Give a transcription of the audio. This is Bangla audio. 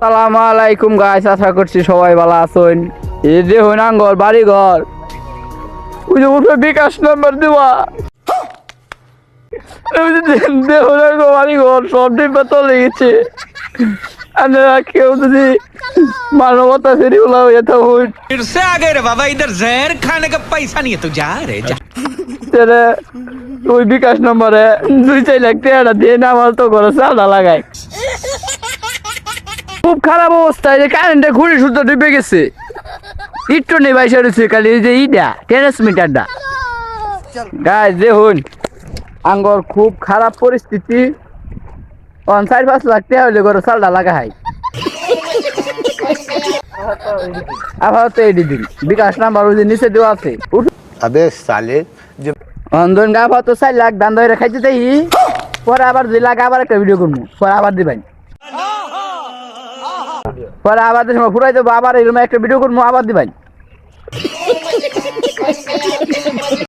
সালামু আলাইকুম গাইস, আশা করছি সবাই ভালো আছেন। এই যে হইনাঙ্গল বাড়ি ঘর ওই যে উঠে বিকাশ নাম্বার দেওয়া বাড়ি ঘর সব ডিব্বা চলে গেছে। আপনারা কেউ যদি মানবতা ফেরি বলা হয়ে থাকুন फिर से आ गए रे बाबा, इधर जहर खाने का पैसा नहीं है, तू जा रे जा। ওই বিকাশ নম্বরে 2-4 লাখ টাকা দিয়ে নামাল তো করে চাঁদা লাগায়। খুব খারাপ অবস্থা, এই যে কারেন্টে ঘুরে সূত্র ডুবে গেছে। একটু নেই বাইসা রয়েছে খালি এই যে ইটা ট্রান্সমিটারটা। গাইস দেখুন আঙ্গর খুব খারাপ পরিস্থিতি। 4-5 লাখ টাকা হইলে করে চালটা লাগা হয়। আপাতত এই দিন বিকাশ নাম্বার ওই যে নিচে দেওয়া আছে। अबे साले जो অন্ধন গা আপাতত 4 লাখ দান ধরে খাইতে চাই। পরে আবার 2 লাখ আবার একটা ভিডিও করবো, পরে আবার দিবেন। পরে আবার সময় ফুরাই দেবো, আবার এরকম একটা ভিডিও করবো, আবার দিবেন।